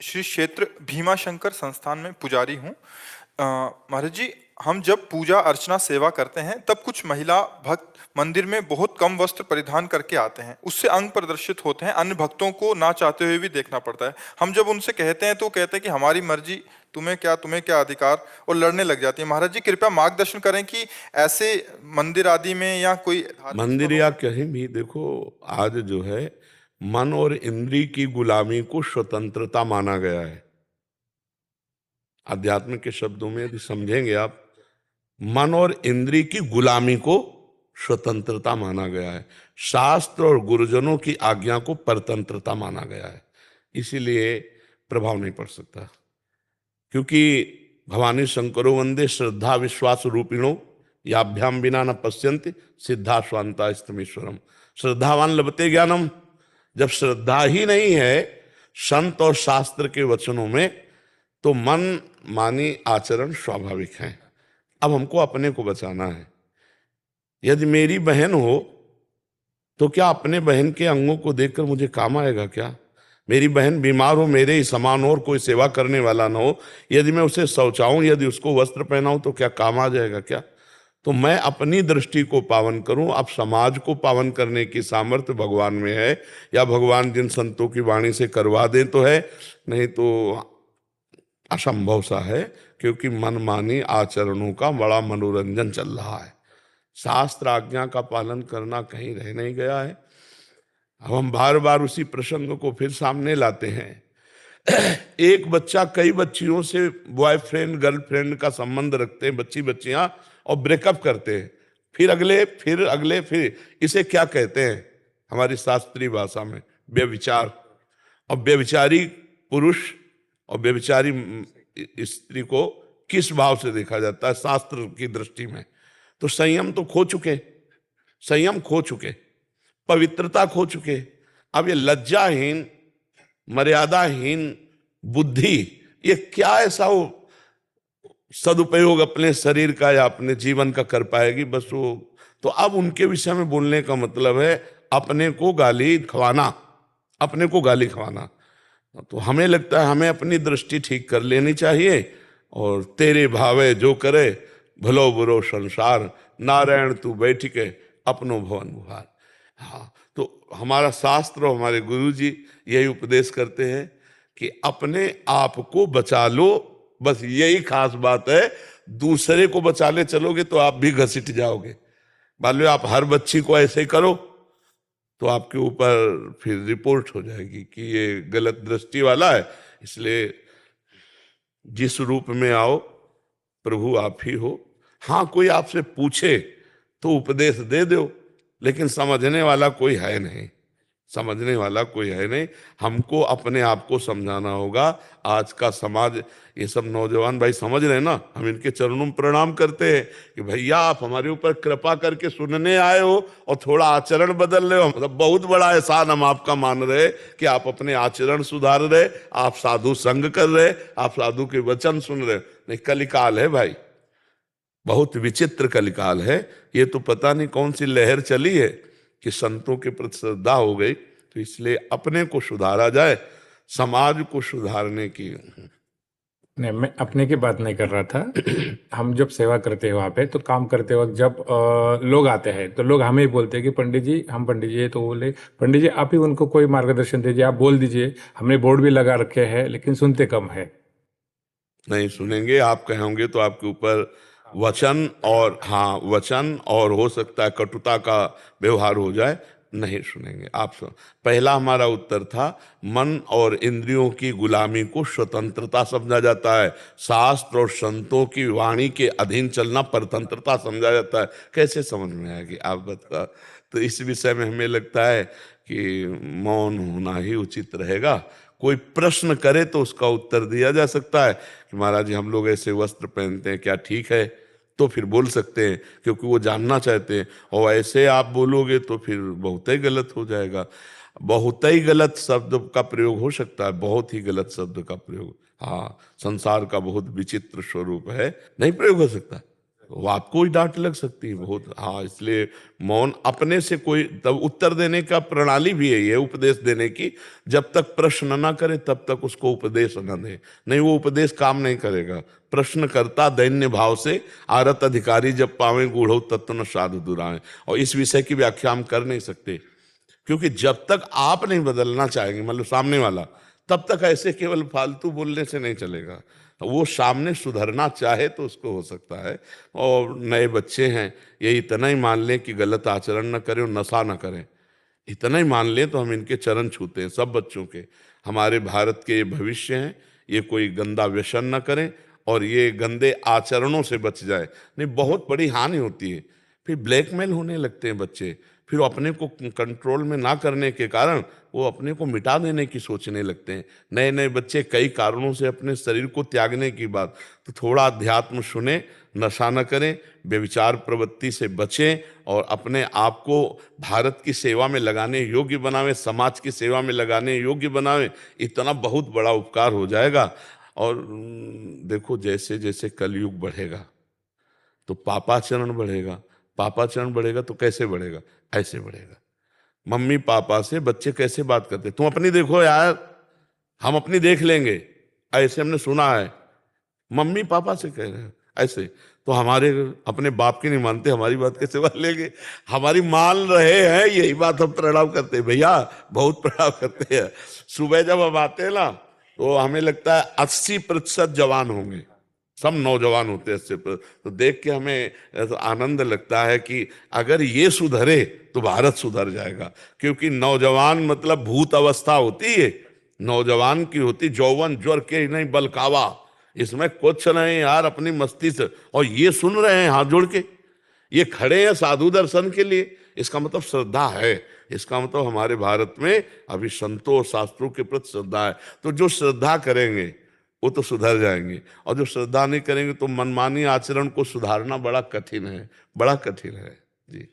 श्री क्षेत्र भीमाशंकर संस्थान में पुजारी हूँ। महाराज जी, हम जब पूजा अर्चना सेवा करते हैं तब कुछ महिला भक्त मंदिर में बहुत कम वस्त्र परिधान करके आते हैं। उससे अंग प्रदर्शित होते हैं, अन्य भक्तों को ना चाहते हुए भी देखना पड़ता है। हम जब उनसे कहते हैं तो कहते हैं कि हमारी मर्जी, तुम्हें क्या अधिकार, और लड़ने लग जाती है। महाराज जी, कृपया मार्गदर्शन करें कि ऐसे मंदिर आदि में या कोई धार्मिक मंदिर स्थलों या में। कहीं भी देखो, आज जो है मन और इंद्री की गुलामी को स्वतंत्रता माना गया है। अध्यात्म के शब्दों में यदि समझेंगे आप, मन और इंद्री की गुलामी को स्वतंत्रता माना गया है। शास्त्र और गुरुजनों की आज्ञा को परतंत्रता माना गया है। इसीलिए प्रभाव नहीं पड़ सकता, क्योंकि भवानी शंकरो वंदे श्रद्धा विश्वास रूपिणो याभ्याम बिना न पश्यन्ति सिद्धा स्वांता स्तमीश्वरम। श्रद्धावान लभते ज्ञानम। जब श्रद्धा ही नहीं है संत और शास्त्र के वचनों में, तो मन मानी आचरण स्वाभाविक है। अब हमको अपने को बचाना है। यदि मेरी बहन हो तो क्या अपने बहन के अंगों को देखकर मुझे काम आएगा क्या? मेरी बहन बीमार हो, मेरे ही समान और कोई सेवा करने वाला ना हो, यदि मैं उसे शौचाऊं, यदि उसको वस्त्र पहनाऊं, तो क्या काम आ जाएगा क्या? तो मैं अपनी दृष्टि को पावन करूं। अब समाज को पावन करने की सामर्थ्य भगवान में है, या भगवान जिन संतों की वाणी से करवा दें तो है, नहीं तो असंभव सा है, क्योंकि मनमानी आचरणों का बड़ा मनोरंजन चल रहा है। शास्त्र आज्ञा का पालन करना कहीं रह नहीं गया है। अब हम बार बार उसी प्रसंग को फिर सामने लाते हैं। एक बच्चा कई बच्चियों से बॉयफ्रेंड गर्लफ्रेंड का संबंध रखते हैं, बच्ची बच्चियां, और ब्रेकअप करते हैं। फिर इसे क्या कहते हैं हमारी शास्त्रीय भाषा में? व्यभिचार। और व्यभिचारी पुरुष और व्यभिचारी स्त्री को किस भाव से देखा जाता है शास्त्र की दृष्टि में? तो संयम तो खो चुके, संयम खो चुके, पवित्रता खो चुके। अब ये लज्जाहीन मर्यादाहीन बुद्धि, ये क्या ऐसा हो सदुपयोग अपने शरीर का या अपने जीवन का कर पाएगी? बस वो तो अब उनके विषय में बोलने का मतलब है अपने को गाली खवाना, अपने को गाली खवाना। तो हमें लगता है हमें अपनी दृष्टि ठीक कर लेनी चाहिए, और तेरे भावे जो करे भलो बुरो संसार, नारायण तू बैठ के अपनो भवन बुहार। हाँ, तो हमारा शास्त्र और हमारे गुरु जी यही उपदेश करते हैं कि अपने आप को बचा लो, बस यही खास बात है। दूसरे को बचाने चलोगे तो आप भी घसीट जाओगे। मान लो आप हर बच्ची को ऐसे करो तो आपके ऊपर फिर रिपोर्ट हो जाएगी कि ये गलत दृष्टि वाला है। इसलिए जिस रूप में आओ प्रभु आप ही हो। हाँ, कोई आपसे पूछे तो उपदेश दे दो, लेकिन समझने वाला कोई है नहीं, समझने वाला कोई है नहीं। हमको अपने आप को समझाना होगा। आज का समाज, ये सब नौजवान भाई समझ रहे हैं ना, हम इनके चरणों में प्रणाम करते हैं कि भैया आप हमारे ऊपर कृपा करके सुनने आए हो और थोड़ा आचरण बदल रहे हो। मतलब बहुत बड़ा एहसान हम आपका मान रहे कि आप अपने आचरण सुधार रहे, आप साधु संग कर रहे, आप साधु के वचन सुन रहे। नहीं, कलिकाल है भाई, बहुत विचित्र कलिकाल है। ये तो पता नहीं कौन सी लहर चली है कि संतों के प्रति श्रद्धा हो गई। तो इसलिए अपने को सुधारा जाए, समाज को सुधारने की। नहीं, मैं अपने की बात नहीं कर रहा था। हम जब सेवा करते हैं वहाँ पे, तो काम करते वक्त जब लोग आते हैं तो लोग हमें ही बोलते हैं कि पंडित जी, हम पंडित जी है, तो बोले पंडित जी आप ही उनको कोई मार्गदर्शन दीजिए, आप बोल दीजिए। हमने बोर्ड भी लगा रखे हैं लेकिन सुनते कम है। नहीं सुनेंगे, आप कहोगे तो आपके ऊपर वचन और, हाँ वचन और हो सकता है कटुता का व्यवहार हो जाए। नहीं सुनेंगे आप। पहला हमारा उत्तर था मन और इंद्रियों की गुलामी को स्वतंत्रता समझा जाता है, शास्त्र और संतों की वाणी के अधीन चलना परतंत्रता समझा जाता है। कैसे समझ में आएगी आप बता? तो इस विषय में हमें लगता है कि मौन होना ही उचित रहेगा। कोई प्रश्न करे तो उसका उत्तर दिया जा सकता है कि महाराज जी हम लोग ऐसे वस्त्र पहनते हैं, क्या ठीक है? तो फिर बोल सकते हैं, क्योंकि वो जानना चाहते हैं। और ऐसे आप बोलोगे तो फिर बहुत ही गलत हो जाएगा। बहुत ही गलत शब्द का प्रयोग हो सकता है, बहुत ही गलत शब्द का प्रयोग। हाँ, संसार का बहुत विचित्र स्वरूप है, नहीं प्रयोग हो सकता। वो आपको ही डांट लग सकती है बहुत। हाँ, इसलिए मौन अपने से कोई तब उत्तर देने का प्रणाली भी है ये, उपदेश देने की। जब तक प्रश्न ना करे तब तक उसको उपदेश न दे, नहीं वो उपदेश काम नहीं करेगा। प्रश्न करता दैन्य भाव से, आरत अधिकारी जब पावे गूढ़ो तत्व न साधु दुराए। और इस विषय की व्याख्या हम कर नहीं सकते, क्योंकि जब तक आप नहीं बदलना चाहेंगे, मतलब सामने वाला, तब तक ऐसे केवल फालतू बोलने से नहीं चलेगा। वो सामने सुधरना चाहे तो उसको हो सकता है। और नए बच्चे हैं, ये इतना ही मान लें कि गलत आचरण न करें और नशा न करें, इतना ही मान लें तो हम इनके चरण छूते हैं, सब बच्चों के। हमारे भारत के ये भविष्य हैं, ये कोई गंदा व्यसन न करें और ये गंदे आचरणों से बच जाए, नहीं बहुत बड़ी हानि होती है। फिर ब्लैकमेल होने लगते हैं बच्चे, फिर अपने को कंट्रोल में ना करने के कारण वो अपने को मिटा देने की सोचने लगते हैं। नए नए बच्चे कई कारणों से अपने शरीर को त्यागने की बात, तो थोड़ा अध्यात्म सुने, नशा न करें, व्यभिचार प्रवृत्ति से बचें और अपने आप को भारत की सेवा में लगाने योग्य बनावें, समाज की सेवा में लगाने योग्य बनावें। इतना बहुत बड़ा उपकार हो जाएगा। और देखो, जैसे जैसे कलयुग बढ़ेगा तो पापाचरण बढ़ेगा, पापाचरण बढ़ेगा तो कैसे बढ़ेगा, ऐसे बढ़ेगा। मम्मी पापा से बच्चे कैसे बात करते, तुम अपनी देखो यार, हम अपनी देख लेंगे, ऐसे हमने सुना है। मम्मी पापा से कह रहे हैं ऐसे, तो हमारे अपने बाप की नहीं मानते, हमारी बात कैसे मान लेंगे। हमारी मान रहे हैं, यही बात हम प्रणाम करते हैं भैया, बहुत प्रणाम करते हैं। सुबह जब हम आते हैं ना, तो हमें लगता है 80% जवान होंगे, सब नौजवान होते हैं 80%। तो देख के हमें तो आनंद लगता है कि अगर ये सुधरे तो भारत सुधर जाएगा। क्योंकि नौजवान मतलब भूत अवस्था होती है, नौजवान की होती यौवन ज्वर के नहीं बलकावा, इसमें कुछ नहीं यार, अपनी मस्ती से। और ये सुन रहे हैं हाथ जोड़ के, ये खड़े हैं साधु दर्शन के लिए, इसका मतलब श्रद्धा है। इसका मतलब हमारे भारत में अभी संतों और शास्त्रों के प्रति श्रद्धा है। तो जो श्रद्धा करेंगे वो तो सुधर जाएंगे, और जो श्रद्धा नहीं करेंगे तो मनमानी आचरण को सुधारना बड़ा कठिन है, बड़ा कठिन है जी।